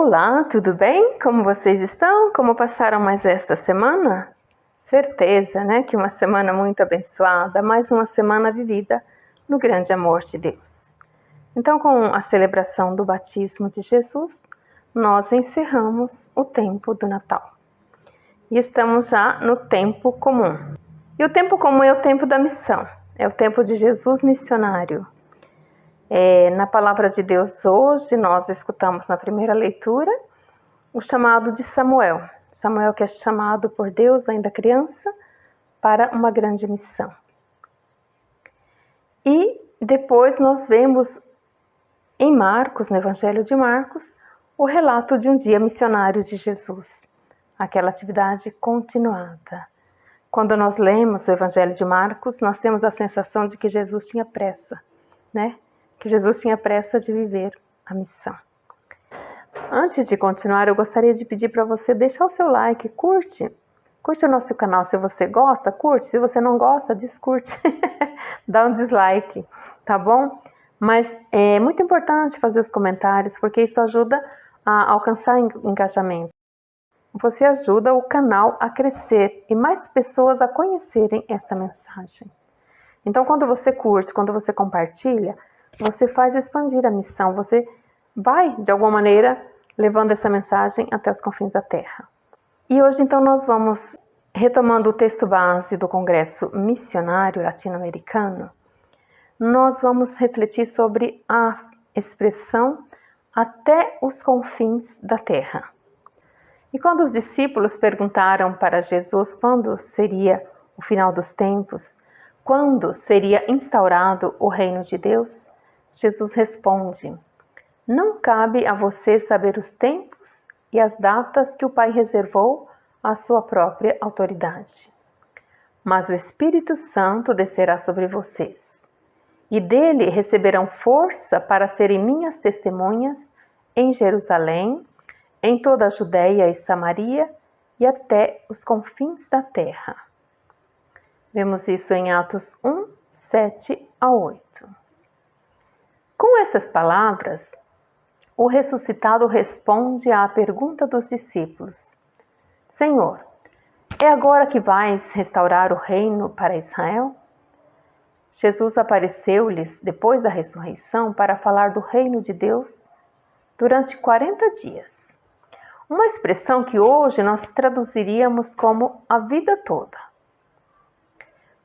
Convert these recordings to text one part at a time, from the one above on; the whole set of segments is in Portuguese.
Olá, tudo bem? Como vocês estão? Como passaram mais esta semana? Certeza, né? Que uma semana muito abençoada, mais uma semana vivida no grande amor de Deus. Então, com a celebração do batismo de Jesus, nós encerramos o tempo do Natal. E estamos já no tempo comum. E o tempo comum é o tempo da missão, é o tempo de Jesus missionário. Na palavra de Deus hoje, nós escutamos na primeira leitura o chamado de Samuel. Samuel que é chamado por Deus, ainda criança, para uma grande missão. E depois nós vemos em Marcos, no Evangelho de Marcos, o relato de um dia missionário de Jesus. Aquela atividade continuada. Quando nós lemos o Evangelho de Marcos, nós temos a sensação de que Jesus tinha pressa, né? Que Jesus tinha pressa de viver a missão. Antes de continuar, eu gostaria de pedir para você deixar o seu like, curte o nosso canal. Se você gosta, curte. Se você não gosta, descurte. Dá um dislike, tá bom? Mas é muito importante fazer os comentários, porque isso ajuda a alcançar engajamento. Você ajuda o canal a crescer e mais pessoas a conhecerem esta mensagem. Então, quando você curte, quando você compartilha, você faz expandir a missão. Você vai, de alguma maneira, levando essa mensagem até os confins da Terra. E hoje, então, nós vamos, retomando o texto base do Congresso Missionário Latino-Americano, nós vamos refletir sobre a expressão até os confins da Terra. E quando os discípulos perguntaram para Jesus quando seria o final dos tempos, quando seria instaurado o reino de Deus, Jesus responde: não cabe a você saber os tempos e as datas que o Pai reservou à sua própria autoridade. Mas o Espírito Santo descerá sobre vocês, e dele receberão força para serem minhas testemunhas em Jerusalém, em toda a Judéia e Samaria e até os confins da terra. Vemos isso em Atos 1, 7 a 8. Com essas palavras, o ressuscitado responde à pergunta dos discípulos: Senhor, é agora que vais restaurar o reino para Israel? Jesus apareceu-lhes depois da ressurreição para falar do reino de Deus durante 40 dias. Uma expressão que hoje nós traduziríamos como a vida toda.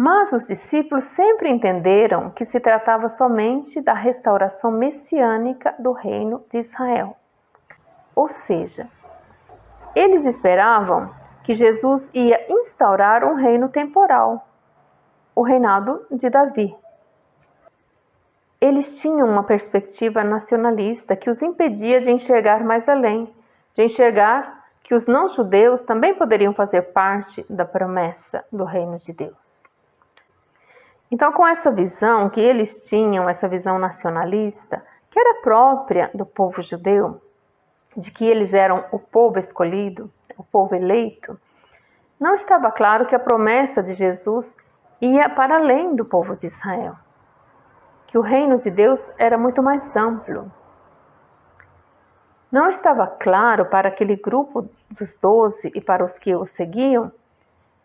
Mas os discípulos sempre entenderam que se tratava somente da restauração messiânica do reino de Israel. Ou seja, eles esperavam que Jesus ia instaurar um reino temporal, o reinado de Davi. Eles tinham uma perspectiva nacionalista que os impedia de enxergar mais além, de enxergar que os não-judeus também poderiam fazer parte da promessa do reino de Deus. Então, com essa visão que eles tinham, essa visão nacionalista, que era própria do povo judeu, de que eles eram o povo escolhido, o povo eleito, não estava claro que a promessa de Jesus ia para além do povo de Israel, que o reino de Deus era muito mais amplo. Não estava claro para aquele grupo dos 12 e para os que o seguiam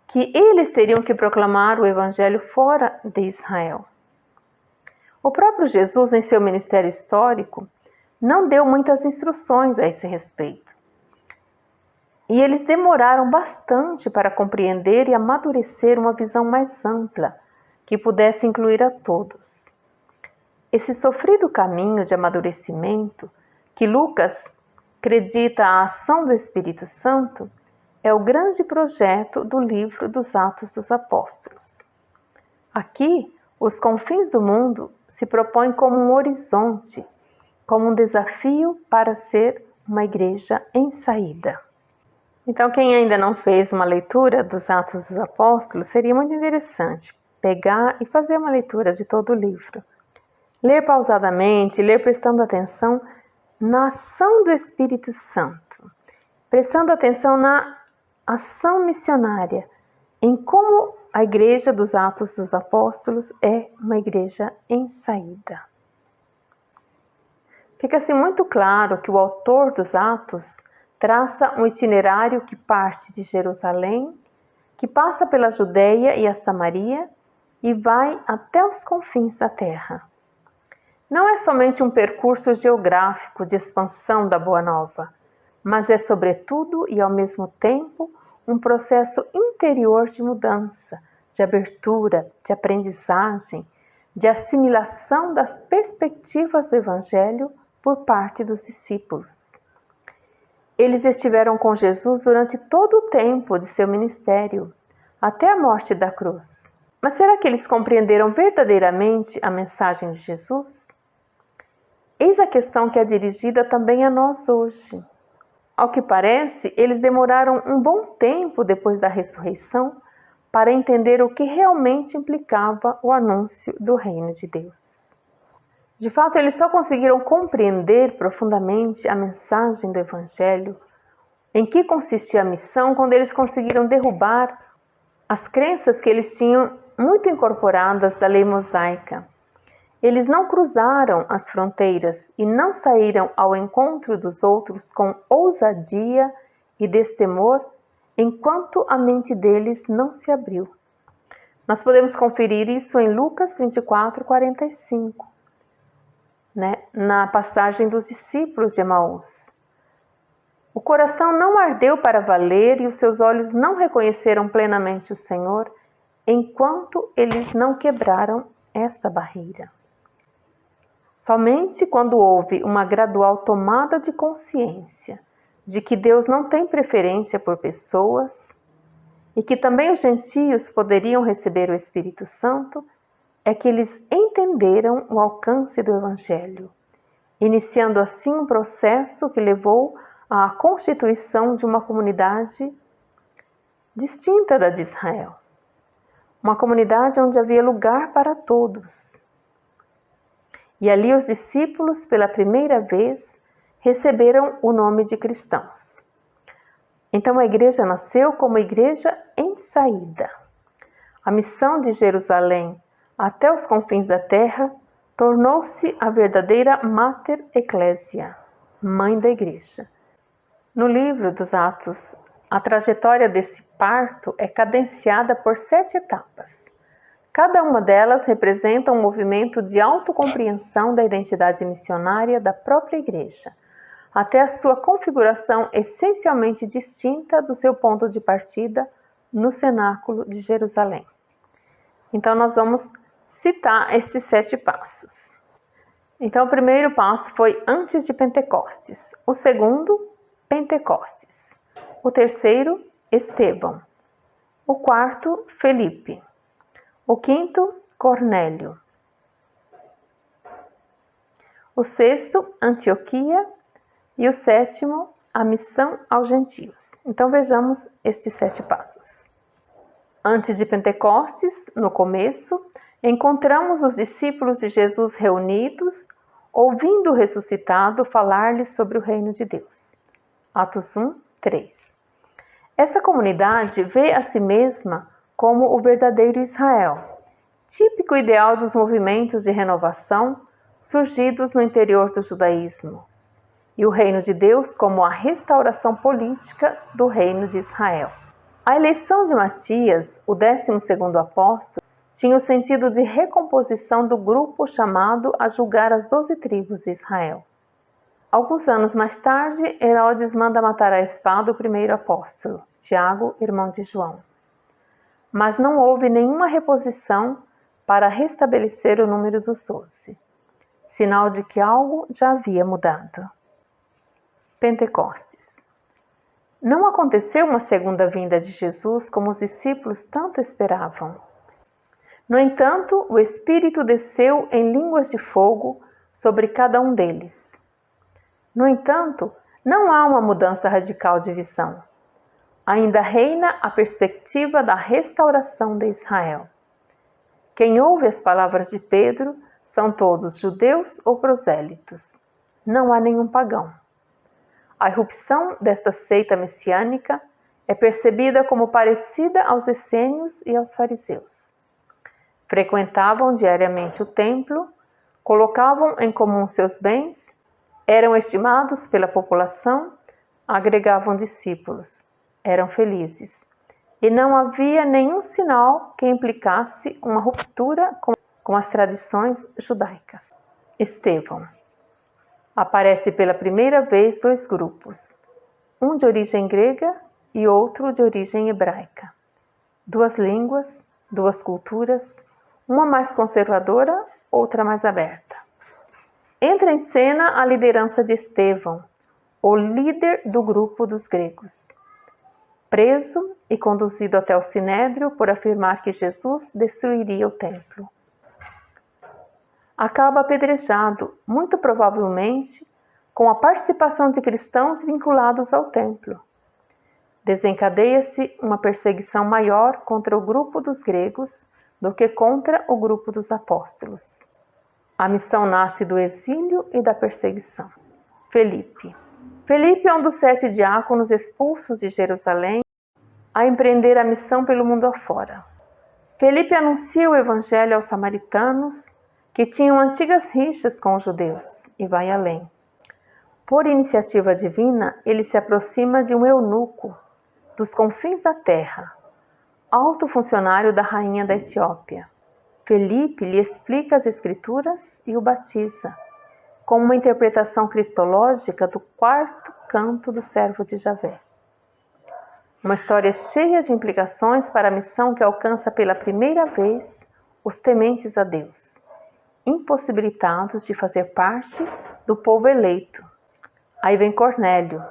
que eles teriam que proclamar o evangelho fora de Israel. O próprio Jesus, em seu ministério histórico, não deu muitas instruções a esse respeito. E eles demoraram bastante para compreender e amadurecer uma visão mais ampla, que pudesse incluir a todos. Esse sofrido caminho de amadurecimento, que Lucas acredita à ação do Espírito Santo, é o grande projeto do livro dos Atos dos Apóstolos. Aqui, os confins do mundo se propõem como um horizonte, como um desafio para ser uma igreja em saída. Então, quem ainda não fez uma leitura dos Atos dos Apóstolos, seria muito interessante pegar e fazer uma leitura de todo o livro. Ler pausadamente, ler prestando atenção na ação do Espírito Santo, prestando atenção na ação missionária, em como a igreja dos Atos dos Apóstolos é uma igreja em saída. Fica-se muito claro que o autor dos Atos traça um itinerário que parte de Jerusalém, que passa pela Judeia e a Samaria e vai até os confins da terra. Não é somente um percurso geográfico de expansão da Boa Nova, mas é, sobretudo e ao mesmo tempo, um processo interior de mudança, de abertura, de aprendizagem, de assimilação das perspectivas do Evangelho por parte dos discípulos. Eles estiveram com Jesus durante todo o tempo de seu ministério, até a morte da cruz. Mas será que eles compreenderam verdadeiramente a mensagem de Jesus? Eis a questão que é dirigida também a nós hoje. Ao que parece, eles demoraram um bom tempo depois da ressurreição para entender o que realmente implicava o anúncio do reino de Deus. De fato, eles só conseguiram compreender profundamente a mensagem do Evangelho, em que consistia a missão, quando eles conseguiram derrubar as crenças que eles tinham muito incorporadas da lei mosaica. Eles não cruzaram as fronteiras e não saíram ao encontro dos outros com ousadia e destemor, enquanto a mente deles não se abriu. Nós podemos conferir isso em Lucas 24:45, na passagem dos discípulos de Emaús. O coração não ardeu para valer e os seus olhos não reconheceram plenamente o Senhor, enquanto eles não quebraram esta barreira. Somente quando houve uma gradual tomada de consciência de que Deus não tem preferência por pessoas e que também os gentios poderiam receber o Espírito Santo, é que eles entenderam o alcance do Evangelho, iniciando assim um processo que levou à constituição de uma comunidade distinta da de Israel. Uma comunidade onde havia lugar para todos. E ali os discípulos, pela primeira vez, receberam o nome de cristãos. Então a igreja nasceu como igreja em saída. A missão de Jerusalém até os confins da terra tornou-se a verdadeira Mater Ecclesia, mãe da igreja. No livro dos Atos, a trajetória desse parto é cadenciada por 7 etapas. Cada uma delas representa um movimento de autocompreensão da identidade missionária da própria igreja, até a sua configuração essencialmente distinta do seu ponto de partida no cenáculo de Jerusalém. Então nós vamos citar esses 7 passos. Então o primeiro passo foi antes de Pentecostes, o segundo, Pentecostes, o terceiro, Estevão, o quarto, Felipe, o quinto, Cornélio, o sexto, Antioquia, e o sétimo, a missão aos gentios. Então vejamos estes 7 passos. Antes de Pentecostes, no começo, encontramos os discípulos de Jesus reunidos, ouvindo o ressuscitado falar-lhes sobre o reino de Deus. Atos 1:3. Essa comunidade vê a si mesma como o verdadeiro Israel, típico ideal dos movimentos de renovação surgidos no interior do judaísmo, e o reino de Deus como a restauração política do reino de Israel. A eleição de Matias, o 12º apóstolo, tinha o sentido de recomposição do grupo chamado a julgar as 12 tribos de Israel. Alguns anos mais tarde, Herodes manda matar à espada o primeiro apóstolo, Tiago, irmão de João. Mas não houve nenhuma reposição para restabelecer o número dos 12, sinal de que algo já havia mudado. Pentecostes. Não aconteceu uma segunda vinda de Jesus como os discípulos tanto esperavam. No entanto, o Espírito desceu em línguas de fogo sobre cada um deles. No entanto, não há uma mudança radical de visão. Ainda reina a perspectiva da restauração de Israel. Quem ouve as palavras de Pedro são todos judeus ou prosélitos. Não há nenhum pagão. A irrupção desta seita messiânica é percebida como parecida aos essênios e aos fariseus. Frequentavam diariamente o templo, colocavam em comum seus bens Eram estimados pela população, agregavam discípulos, eram felizes. E não havia nenhum sinal que implicasse uma ruptura com as tradições judaicas. Estevão. Aparece pela primeira vez dois grupos, um de origem grega e outro de origem hebraica. Duas línguas, duas culturas, uma mais conservadora, outra mais aberta. Entra em cena a liderança de Estevão, o líder do grupo dos gregos. Preso e conduzido até o Sinédrio por afirmar que Jesus destruiria o templo. Acaba apedrejado, muito provavelmente com a participação de cristãos vinculados ao templo. Desencadeia-se uma perseguição maior contra o grupo dos gregos do que contra o grupo dos apóstolos. A missão nasce do exílio e da perseguição. Felipe. Felipe é um dos 7 diáconos expulsos de Jerusalém a empreender a missão pelo mundo afora. Felipe anuncia o evangelho aos samaritanos, que tinham antigas rixas com os judeus, e vai além. Por iniciativa divina, ele se aproxima de um eunuco, dos confins da terra, alto funcionário da rainha da Etiópia. Felipe lhe explica as escrituras e o batiza, com uma interpretação cristológica do 4º canto do servo de Javé. Uma história cheia de implicações para a missão que alcança pela primeira vez os tementes a Deus, impossibilitados de fazer parte do povo eleito. Aí vem Cornélio.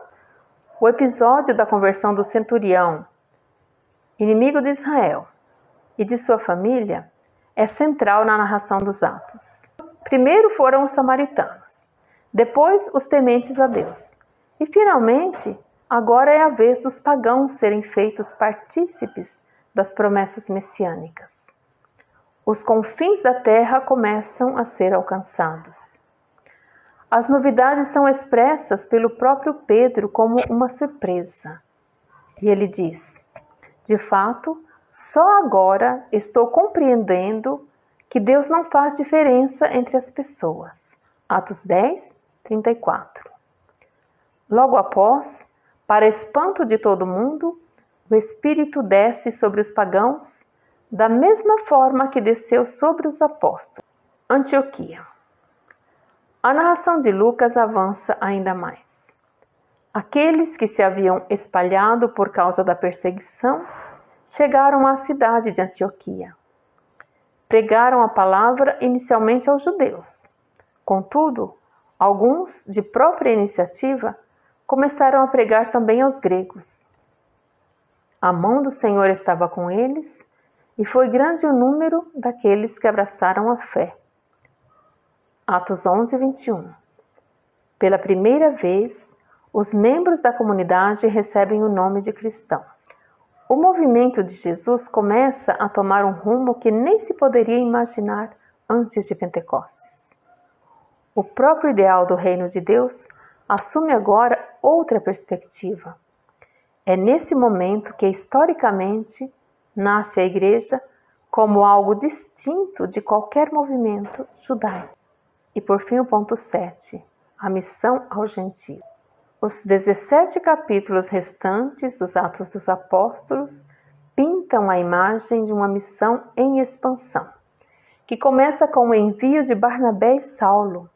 O episódio da conversão do centurião, inimigo de Israel, e de sua família é central na narração dos Atos. Primeiro foram os samaritanos, depois os tementes a Deus, e finalmente, agora é a vez dos pagãos serem feitos partícipes das promessas messiânicas. Os confins da terra começam a ser alcançados. As novidades são expressas pelo próprio Pedro como uma surpresa. E ele diz: de fato, só agora estou compreendendo que Deus não faz diferença entre as pessoas. Atos 10, 34. Logo após, para espanto de todo mundo, o Espírito desce sobre os pagãos, da mesma forma que desceu sobre os apóstolos. Antioquia. A narração de Lucas avança ainda mais. Aqueles que se haviam espalhado por causa da perseguição chegaram à cidade de Antioquia. Pregaram a palavra inicialmente aos judeus. Contudo, alguns, de própria iniciativa, começaram a pregar também aos gregos. A mão do Senhor estava com eles, e foi grande o número daqueles que abraçaram a fé. Atos 11, 21. Pela primeira vez, os membros da comunidade recebem o nome de cristãos. O movimento de Jesus começa a tomar um rumo que nem se poderia imaginar antes de Pentecostes. O próprio ideal do reino de Deus assume agora outra perspectiva. É nesse momento que, historicamente, nasce a igreja como algo distinto de qualquer movimento judaico. E por fim o ponto 7, a missão aos gentios. Os 17 capítulos restantes dos Atos dos Apóstolos pintam a imagem de uma missão em expansão, que começa com o envio de Barnabé e Saulo,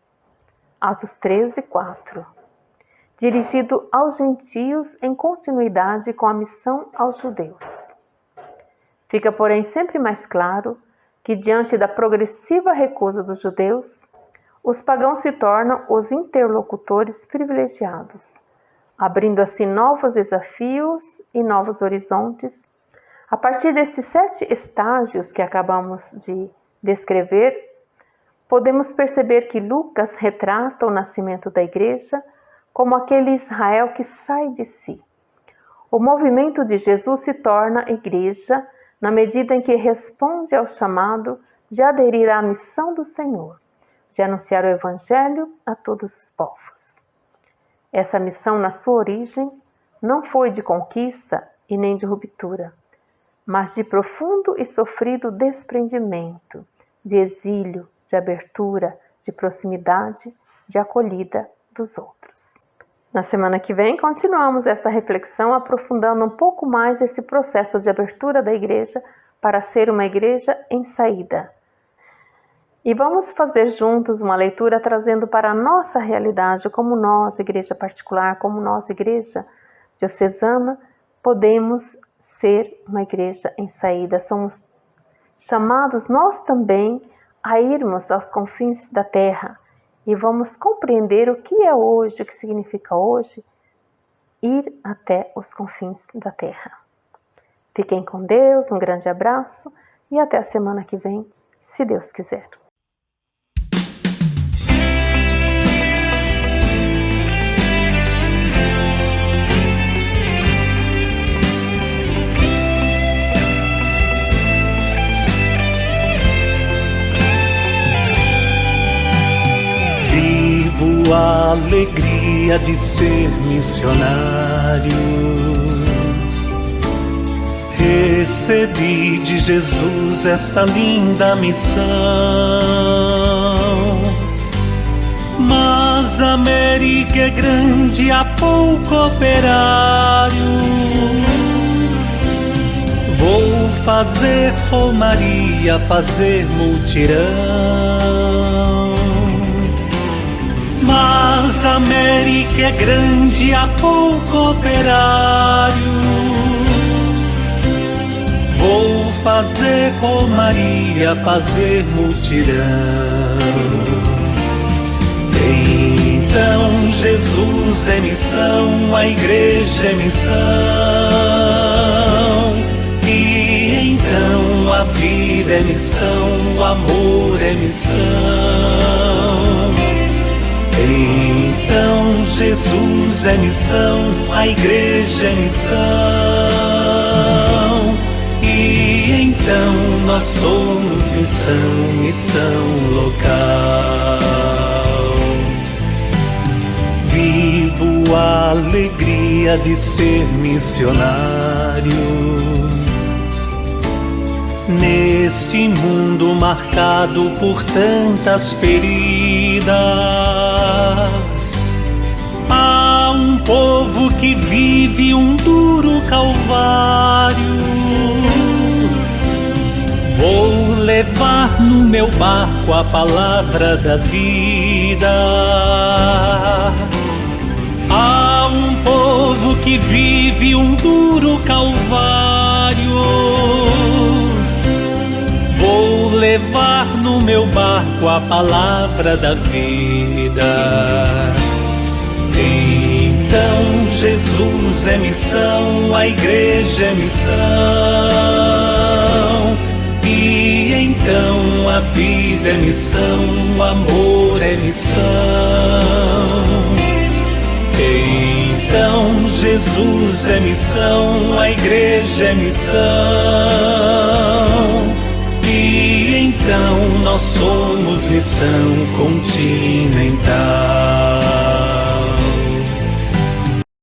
Atos 13, 4, dirigido aos gentios em continuidade com a missão aos judeus. Fica, porém, sempre mais claro que, diante da progressiva recusa dos judeus, os pagãos se tornam os interlocutores privilegiados, abrindo assim novos desafios e novos horizontes. A partir desses 7 estágios que acabamos de descrever, podemos perceber que Lucas retrata o nascimento da igreja como aquele Israel que sai de si. O movimento de Jesus se torna igreja na medida em que responde ao chamado de aderir à missão do Senhor, de anunciar o Evangelho a todos os povos. Essa missão, na sua origem, não foi de conquista e nem de ruptura, mas de profundo e sofrido desprendimento, de exílio, de abertura, de proximidade, de acolhida, dos outros. Na semana que vem, continuamos esta reflexão aprofundando um pouco mais esse processo de abertura da igreja para ser uma igreja em saída. E vamos fazer juntos uma leitura trazendo para a nossa realidade como nós, igreja particular, como nós, igreja diocesana, podemos ser uma igreja em saída. Somos chamados nós também a irmos aos confins da terra e vamos compreender o que é hoje, o que significa hoje, ir até os confins da terra. Fiquem com Deus, um grande abraço e até a semana que vem, se Deus quiser. A alegria de ser missionário. Recebi de Jesus esta linda missão, mas a América é grande, há pouco operário. Vou fazer romaria, fazer mutirão, mas a América é grande, há pouco operário. Vou fazer romaria, fazer mutirão. Então Jesus é missão, a igreja é missão, e então a vida é missão, o amor é missão. Então Jesus é missão, a igreja é missão, e então nós somos missão, missão local. Vivo a alegria de ser missionário neste mundo marcado por tantas feridas. Há um povo que vive um duro calvário. Vou levar no meu barco a palavra da vida. Há um povo que vive um duro calvário. Vou levar no meu barco a palavra da vida. Então Jesus é missão, a igreja é missão, e então a vida é missão, o amor é missão. Então Jesus é missão, a igreja é missão, e então nós somos missão continental.